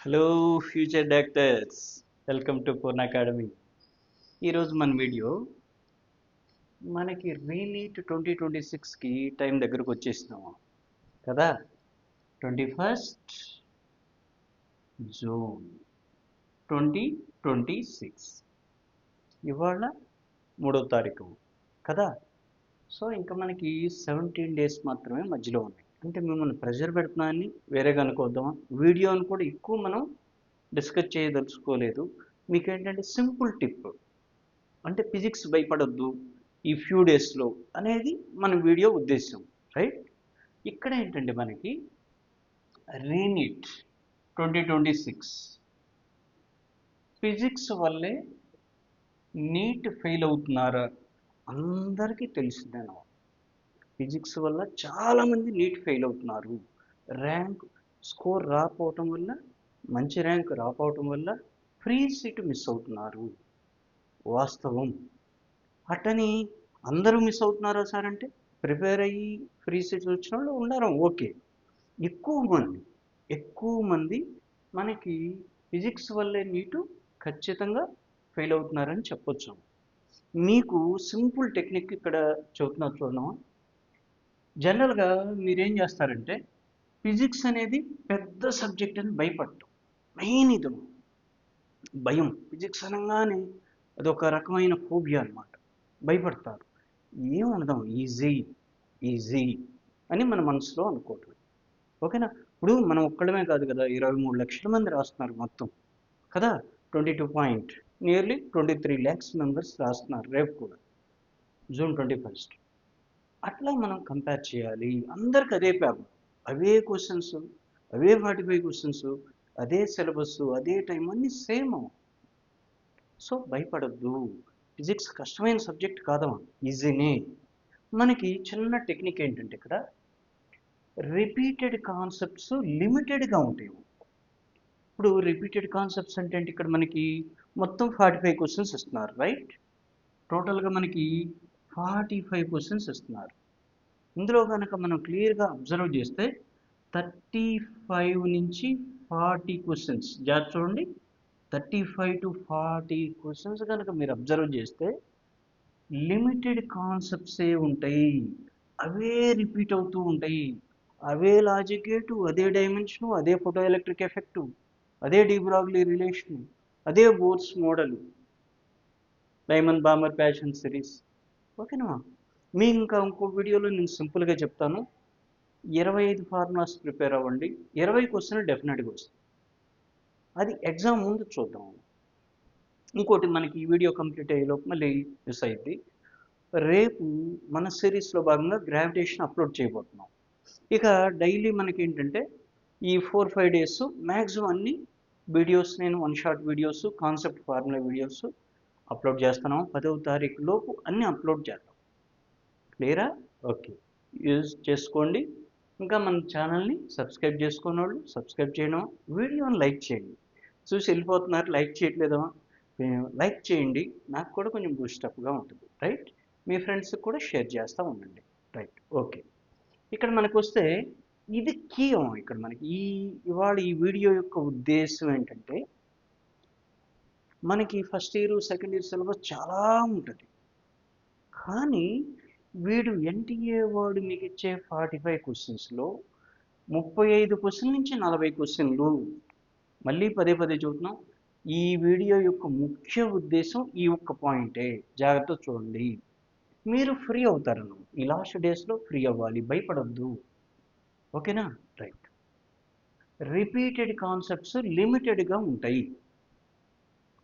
Hello future doctors, welcome to Purna academy. ఈరోజు మన video మనకి రీనీట్ 2026కి టైం దగ్గరకు వచ్చేసినాము కదా. 21 జూన్ 2026 ఇవాళ 3వ తారీఖు కదా. సో ఇంకా మనకి 17 డేస్ మాత్రమే మధ్యలో ఉన్నాయి. అంటే మిమ్మల్ని ప్రెషర్ పెడుతున్నానని వేరేగా అనుకోద్దామా. వీడియోని కూడా ఎక్కువ మనం డిస్కస్ చేయదలుచుకోలేదు. మీకేంటంటే సింపుల్ టిప్, అంటే ఫిజిక్స్ భయపడొద్దు ఈ ఫ్యూ డేస్లో అనేది మన వీడియో ఉద్దేశం, రైట్. ఇక్కడ ఏంటంటే మనకి రీనీట్ 2026 ఫిజిక్స్ వల్లే నీట్ ఫెయిల్ అవుతున్నారా అందరికీ తెలిసిందేనా. ఫిజిక్స్ వల్ల చాలామంది నీట్ ఫెయిల్ అవుతున్నారు. ర్యాంక్ స్కోర్ రాకపోవటం వల్ల, మంచి ర్యాంక్ రాకపోవటం వల్ల ఫ్రీ సీటు మిస్ అవుతున్నారు. వాస్తవం. అట్టని అందరూ మిస్ అవుతున్నారా సార్ అంటే, ప్రిపేర్ అయ్యి ఫ్రీ సీట్స్ వచ్చిన వాళ్ళు ఉన్నారు, ఓకే. ఎక్కువ మంది మనకి ఫిజిక్స్ వల్లే నీటు ఖచ్చితంగా ఫెయిల్ అవుతున్నారని చెప్పొచ్చు. మీకు సింపుల్ టెక్నిక్ ఇక్కడ చెబుతున్నారు చూడమా. జనరల్గా మీరేం చేస్తారంటే, ఫిజిక్స్ అనేది పెద్ద సబ్జెక్ట్ అని భయపడటం మెయిన్. ఇది భయం. ఫిజిక్స్ అనగానే అదొక రకమైన ఫోబియా అనమాట. భయపడతారు. ఏమనదాం, ఈజీ అని మన మనసులో అనుకోవటం, ఓకేనా. ఇప్పుడు మనం ఒక్కడమే కాదు కదా, 23 లక్షల మంది రాస్తున్నారు మొత్తం కదా. 23 lakhs మెంబర్స్ రాస్తున్నారు రేపు కూడా, జూన్ 21. అట్లా మనం కంపేర్ చేయాలి. అందరికి అదే పేపర్, అవే క్వశ్చన్స్, అవే 45 క్వశ్చన్స్, అదే సిలబస్, అదే టైం, అన్నీ సేమ్. సో భయపడద్దు. ఫిజిక్స్ కష్టమైన సబ్జెక్ట్ కాదమ్మా, ఈజీనే. మనకి చిన్న టెక్నిక్ ఏంటంటే, ఇక్కడ రిపీటెడ్ కాన్సెప్ట్స్ లిమిటెడ్గా ఉంటాయి. ఇప్పుడు రిపీటెడ్ కాన్సెప్ట్స్ అంటే ఇక్కడ మనకి మొత్తం 45 క్వశ్చన్స్ ఇస్తున్నారు, రైట్. టోటల్గా మనకి 45 క్వశ్చన్స్ ఇస్తున్నారు. ఇందులో కనుక మనం క్లియర్గా అబ్జర్వ్ చేస్తే 35 నుంచి 40 క్వశ్చన్స్, జాగ్రత్త చూడండి. 35 to 40 క్వశ్చన్స్ కనుక మీరు అబ్జర్వ్ చేస్తే లిమిటెడ్ కాన్సెప్ట్సే ఉంటాయి. అవే రిపీట్ అవుతూ ఉంటాయి. అవే లాజిక్ గేటు, అదే డైమెన్షను, అదే ఫోటో ఎలక్ట్రిక్ ఎఫెక్టు, అదే డి బ్రోగ్లీ రిలేషను, అదే bores model, diamond Balmer passion series, ఓకేనా. మీ ఇంకో వీడియోలో నేను సింపుల్గా చెప్తాను. 25 ఫార్ములాస్ ప్రిపేర్ అవ్వండి, 20 క్వశ్చన్లు డెఫినెట్గా వస్తాయి. అది ఎగ్జామ్ ముందు చూద్దాం. ఇంకోటి, మనకి ఈ వీడియో కంప్లీట్ అయ్యేలోపు మళ్ళీ మిస్ అయింది. రేపు మన సిరీస్లో భాగంగా గ్రావిటేషన్ అప్లోడ్ చేయబోతున్నాం. ఇక డైలీ మనకి ఏంటంటే ఈ 4-5 డేస్ మ్యాక్సిమం అన్ని వీడియోస్, నేను 1 shot videos, concept formula videos upload చేస్తున్నాం. 10వ తారీఖు లోపు అన్నీ అప్లోడ్ చేద్దాం. క్లియరా? ఓకే, యూజ్ చేసుకోండి. ఇంకా మన ఛానల్ని సబ్స్క్రైబ్ చేసుకున్న వాళ్ళు సబ్స్క్రైబ్ చేయడం, వీడియోని లైక్ చేయండి. చూసి వెళ్ళిపోతున్నారు, లైక్ చేయట్లేదా? లైక్ చేయండి, నాకు కూడా కొంచెం బూస్టప్గా ఉంటుంది, రైట్. మీ ఫ్రెండ్స్కి కూడా షేర్ చేస్తూ ఉండండి, రైట్. ఓకే, ఇక్కడ మనకు వస్తే ఇది కీ. ఇక్కడ మనకి ఇవాళ ఈ వీడియో యొక్క ఉద్దేశం ఏంటంటే, మనకి first year second year syllabus చాలా ఉంటుంది, కానీ వీడు ఎన్టీఏ వాడు మీకు ఇచ్చే 45 క్వశ్చన్స్లో 35 క్వశ్చన్ నుంచి 40 క్వశ్చన్లు. మళ్ళీ పదే చెబుతున్నాం, ఈ వీడియో యొక్క ముఖ్య ఉద్దేశం ఈ ఒక్క పాయింటే, జాగ్రత్త చూడండి. మీరు ఫ్రీ అవుతారను, ఈ లాస్ట్ డేస్లో ఫ్రీ అవ్వాలి, భయపడద్దు, ఓకేనా, రైట్. రిపీటెడ్ కాన్సెప్ట్స్ లిమిటెడ్గా ఉంటాయి,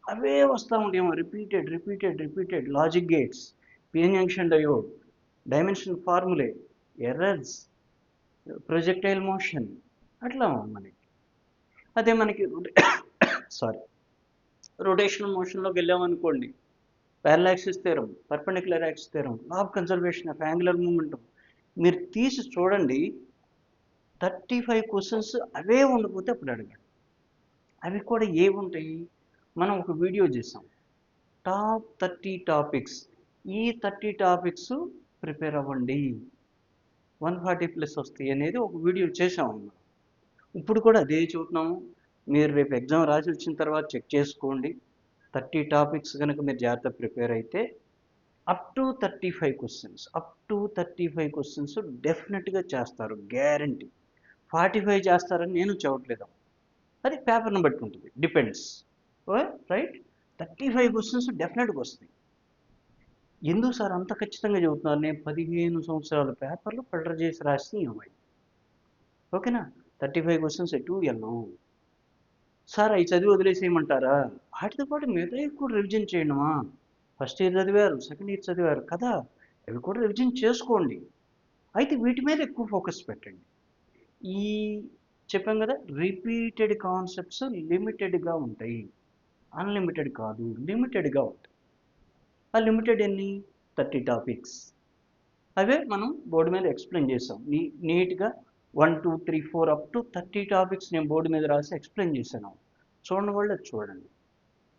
అవే వస్తూ ఉంటాయేమో, repeated logic gates, PN junction diode, dimension ఫార్ములే, ఎర్రర్స్, ప్రొజెక్టైల్ మోషన్, అట్లా మనకి. అదే మనకి రొటేషనల్ మోషన్లోకి వెళ్ళామనుకోండి, parallel axis theorem, perpendicular axis theorem, law of conservation of angular momentum, మీరు తీసి చూడండి. 35 క్వశ్చన్స్ అవే ఉండిపోతే అప్పుడు అడగండి. అవి కూడా ఏముంటాయి, మనం ఒక వీడియో చేసాం, టాప్ 30 టాపిక్స్. ఈ 30 టాపిక్స్ ప్రిపేర్ అవ్వండి, 140+ వస్తాయి అనేది ఒక వీడియో చేసాము. ఇప్పుడు కూడా అదే చూస్తున్నాము. మీరు రేపు ఎగ్జామ్ రాసి వచ్చిన తర్వాత చెక్ చేసుకోండి. 30 టాపిక్స్ కనుక మీరు జాగ్రత్త ప్రిపేర్ అయితే అప్ టు 35 క్వశ్చన్స్ డెఫినెట్గా చేస్తారు, గ్యారంటీ. 45 చేస్తారని నేను చెప్పట్లేదు, అది పేపర్ని బట్టి ఉంటుంది, డిపెండ్స్. రైట్, 35 క్వశ్చన్స్ డెఫినెట్గా వస్తాయి. ఎందుకు సార్ అంత ఖచ్చితంగా చెబుతున్నారు? నేను 15 సంవత్సరాల పేపర్లు ఫిల్టర్ చేసి రాసి అమ్మాయి. ఓకేనా? 35 క్వశ్చన్స్ ఎటు వెళ్ళను సార్, అవి చదివి వదిలేసేయమంటారా? వాటితో పాటు మిగతా కూడా రివిజన్ చేయడమా? ఫస్ట్ ఇయర్ చదివారు, సెకండ్ ఇయర్ చదివారు కదా, అవి కూడా రివిజన్ చేసుకోండి. అయితే వీటి మీద ఎక్కువ ఫోకస్ పెట్టండి. ఈ చెప్పాం కదా, రిపీటెడ్ కాన్సెప్ట్స్ లిమిటెడ్గా ఉంటాయి, అన్లిమిటెడ్ కాదు, లిమిటెడ్గా ఉంటాయి. ఆ లిమిటెడ్ ఎన్ని? 30 టాపిక్స్. అవే మనం బోర్డు మీద ఎక్స్ప్లెయిన్ చేసాం నీట్గా. 1 2 3 4 అప్ టు 30 టాపిక్స్ నేను బోర్డు మీద రాసి ఎక్స్ప్లెయిన్ చేశాను. చూడండి వాళ్ళు, అది చూడండి.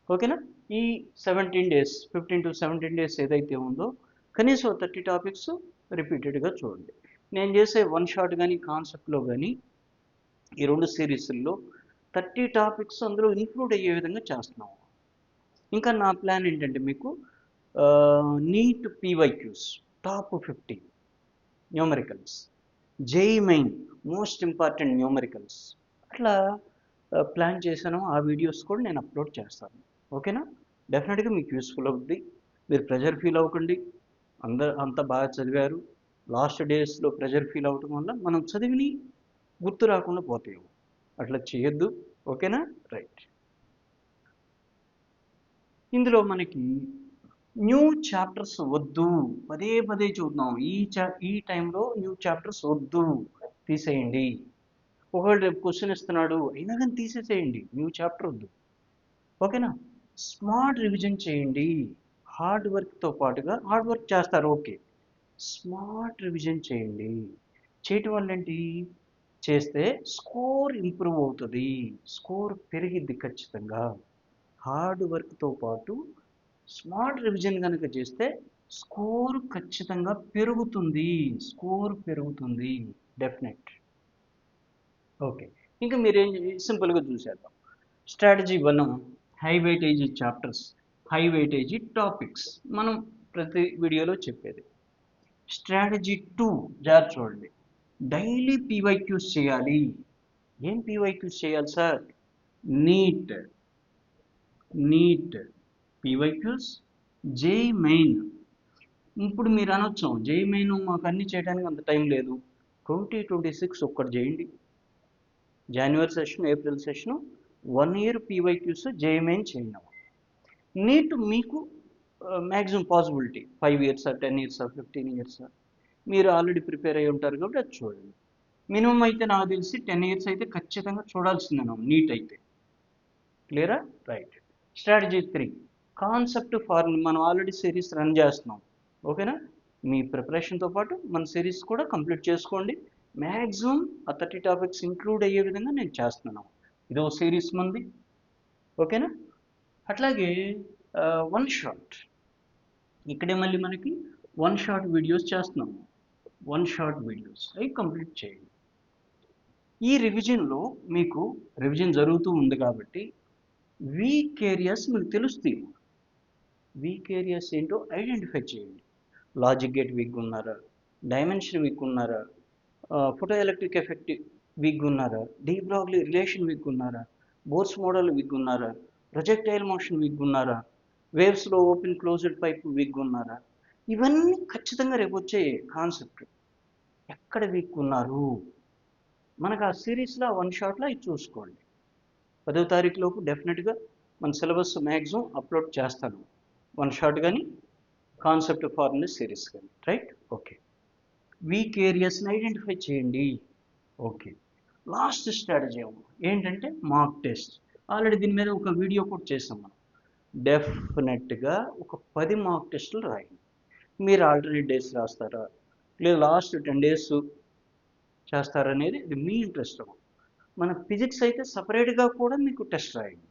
ఓకేనా? ఈ 17 డేస్, 15 to 17 డేస్ ఏదైతే ఉందో కనీసం 30 టాపిక్స్ రిపీటెడ్గా చూడండి. నేను చేసే వన్ షాట్ కానీ కాన్సెప్ట్లో కానీ ఈ 2 సిరీస్ల్లో 30 టాపిక్స్ అందులో ఇంక్లూడ్ అయ్యే విధంగా చేస్తున్నాము. ఇంకా నా ప్లాన్ ఏంటంటే మీకు NEET PYQs top 50 numericals, JEE Main most important numericals, అట్లా ప్లాన్ చేశాను. ఆ వీడియోస్ కూడా నేను అప్లోడ్ చేస్తాను. ఓకేనా? డెఫినెట్గా మీకు యూస్ఫుల్ అవుతుంది. మీరు ప్రెజర్ ఫీల్ అవ్వకండి. అంతా బాగా చదివారు, లాస్ట్ డేస్లో ప్రెజర్ ఫీల్ అవ్వటం వల్ల మనం చదివిని గుర్తు రాకుండా పోతాయి. అట్లా చేయొద్దు. ఓకేనా? రైట్. ఇందులో మనకి న్యూ చాప్టర్స్ వద్దు, పదే పదే చూద్దాం. ఈ టైంలో న్యూ చాప్టర్స్ వద్దు, తీసేయండి. ఒకవేళ రేపు క్వశ్చన్ ఇస్తున్నాడు అయినా కానీ తీసేసేయండి, న్యూ చాప్టర్ వద్దు. ఓకేనా? స్మార్ట్ రివిజన్ చేయండి. హార్డ్ వర్క్తో పాటుగా హార్డ్ వర్క్ చేస్తారు, ఓకే, స్మార్ట్ రివిజన్ చేయండి. చేయటం వల్ల ఏంటి? చేస్తే స్కోర్ ఇంప్రూవ్ అవుతుంది, స్కోర్ పెరిగిద్ది ఖచ్చితంగా. హార్డ్ వర్క్తో పాటు స్మార్ట్ రివిజన్ కనుక చేస్తే స్కోర్ ఖచ్చితంగా పెరుగుతుంది, స్కోర్ పెరుగుతుంది, డెఫినెట్. ఓకే, ఇంకా మీరేం సింపుల్గా చూసేద్దాం. Strategy 1 high weightage chapters, high weightage topics, మనం ప్రతి వీడియోలో చెప్పేది. స్ట్రాటజీ 2 జాగ్రత్త చూడండి, డైలీ పీవైక్యూస్ చేయాలి. ఏం పీవైక్యూస్ చేయాలి sir? NEET PYQs, JEE Main. ఇప్పుడు మీరు అనొచ్చు, జేఈ మెయిన్ మాకు అన్ని చేయడానికి అంత టైం లేదు, 2026 ఒక్కటి చేయండి. జనవరి session, April session 1 year PYQs JEE main చేయండి. నీట్ మీకు maximum possibility 5 years, 10 years, 15 years, మీరు ఆల్రెడీ ప్రిపేర్ అయ్యి ఉంటారు కాబట్టి అది చూడండి. మినిమం అయితే నాకు తెలిసి 10 ఇయర్స్ అయితే ఖచ్చితంగా చూడాల్సిందే నీట్ అయితే. క్లియరా? రైట్. స్ట్రాటజీ 3 కాన్సెప్ట్ ఫార్ములా, మనం ఆల్రెడీ సిరీస్ రన్ చేస్తున్నాం. ఓకేనా? మీ ప్రిపరేషన్తో పాటు మన సిరీస్ కూడా కంప్లీట్ చేసుకోండి. మ్యాక్సిమం ఆ 30 టాపిక్స్ ఇంక్లూడ్ అయ్యే విధంగా నేను చేస్తున్నాను. ఇదో సిరీస్ మంది. ఓకేనా? అట్లాగే వన్ షాట్, ఇక్కడే మళ్ళీ మనకి వన్ షాట్ వీడియోస్ చేస్తున్నాము. వన్ షాట్ వీడియోస్ అవి కంప్లీట్ చేయండి. ఈ రివిజన్లో మీకు రివిజన్ జరుగుతూ ఉంది కాబట్టి వీక్ ఏరియాస్ మీకు తెలుస్తాయి. వీక్ ఏరియాస్ ఏంటో ఐడెంటిఫై చేయండి. లాజిక్ గేట్ వీక్ ఉన్నారా, డైమెన్షన్ వీక్ ఉన్నారా, ఫోటో ఎలక్ట్రిక్ ఎఫెక్ట్ వీక్ ఉన్నారా, డి బ్రాగ్లీ రిలేషన్ వీక్ ఉన్నారా, బోర్స్ మోడల్ వీక్ ఉన్నారా, ప్రొజెక్టైల్ మోషన్ వీక్ ఉన్నారా, వేవ్స్లో ఓపెన్ క్లోజ్డ్ పైప్ వీక్ ఉన్నారా, ఇవన్నీ ఖచ్చితంగా రేపు వచ్చే కాన్సెప్ట్. ఎక్కడ వీక్ ఉన్నారు మనకు ఆ సిరీస్లో వన్ షాట్లో ఇది చూసుకోండి. 10వ తారీఖులోపు డెఫినెట్గా మన సిలబస్ మ్యాక్సిమం అప్లోడ్ చేస్తాను, వన్ షాట్ కానీ కాన్సెప్ట్ ఫార్ములా సిరీస్ కానీ. రైట్? ఓకే, వీక్ ఏరియాస్ని ఐడెంటిఫై చేయండి. ఓకే, లాస్ట్ స్ట్రాటజీ ఏంటంటే మాక్ టెస్ట్. ఆల్రెడీ దీని మీద ఒక వీడియో కూడా చేసాం మనం. డెఫినెట్గా ఒక 10 మాక్ టెస్టులు రాయండి. మీరు ఆల్టర్నేట్ డేస్ రాస్తారా లేదా లాస్ట్ 10 డేస్ చేస్తారనేది ఇది మీ ఇంట్రెస్ట్. మన ఫిజిక్స్ అయితే సపరేట్గా కూడా మీకు టెస్ట్ రాయండి.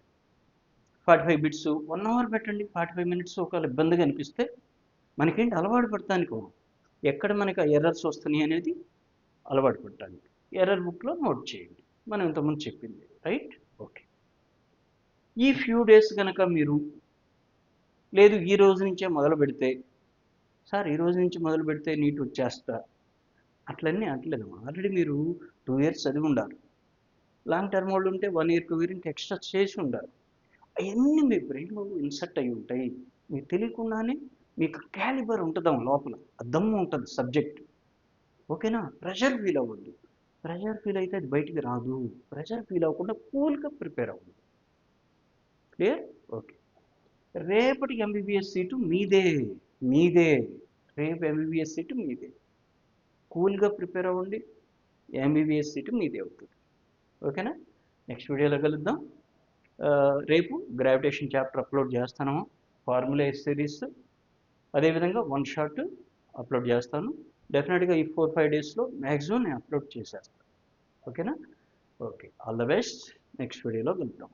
45 బిట్స్ 1 అవర్ పెట్టండి, 45 మినిట్స్. ఒకవేళ ఇబ్బందిగా అనిపిస్తే మనకేంటి అలవాటు పడటానికి, ఎక్కడ మనకి ఎర్రర్స్ వస్తున్నాయి అనేది అలవాటు పడటానికి ఎర్రర్ బుక్లో నోట్ చేయండి, మనం ఇంతకుముందు చెప్పింది. రైట్? ఓకే. ఈ ఫ్యూ డేస్ కనుక మీరు లేదు ఈ రోజు నుంచే మొదలు పెడితే, సార్ ఈ రోజు నుంచి మొదలు పెడితే నీట్ వచ్చేస్తా, అట్లన్నీ అట్లేదు. ఆల్రెడీ మీరు 2 ఇయర్స్ చదివి ఉండాలి. లాంగ్ టర్మ్ వాళ్ళు ఉంటే 1 ఇయర్ 2 ఇయర్ ఇంకా ఎక్స్ట్రా చేసి ఉండాలి. అవన్నీ మీ బ్రెయిన్లో ఇన్సర్ట్ అయి ఉంటాయి. మీకు తెలియకుండానే మీకు క్యాలిబర్ ఉంటుందాం లోపల, దమ్ము ఉంటుంది సబ్జెక్ట్. ఓకేనా? ప్రెషర్ ఫీల్ అవ్వద్దు. ప్రెషర్ ఫీల్ అయితే అది బయటికి రాదు. ప్రెషర్ ఫీల్ అవ్వకుండా కూల్గా ప్రిపేర్ అవ్వద్దు. క్లియర్? ఓకే. రేపటి ఎంబీబీఎస్ సీటు మీదే. మీదే. రేపు ఎంబీబీఎస్ సీటు మీదే. కూల్గా ప్రిపేర్ అవ్వండి, ఎంబీబీఎస్ సీటు మీదే అవుతుంది. ఓకేనా? నెక్స్ట్ వీడియోలో కలుద్దాం. రేపు గ్రావిటేషన్ చాప్టర్ అప్లోడ్ చేస్తాను, ఫార్ములా సిరీస్, అదేవిధంగా 1 షాట్ అప్లోడ్ చేస్తాను. డెఫినెట్గా ఈ 4-5 డేస్లో మ్యాక్సిమం నేను అప్లోడ్ చేసేస్తాను. ఓకేనా? Okay, all the best. Next వీడియోలో కలుద్దాం.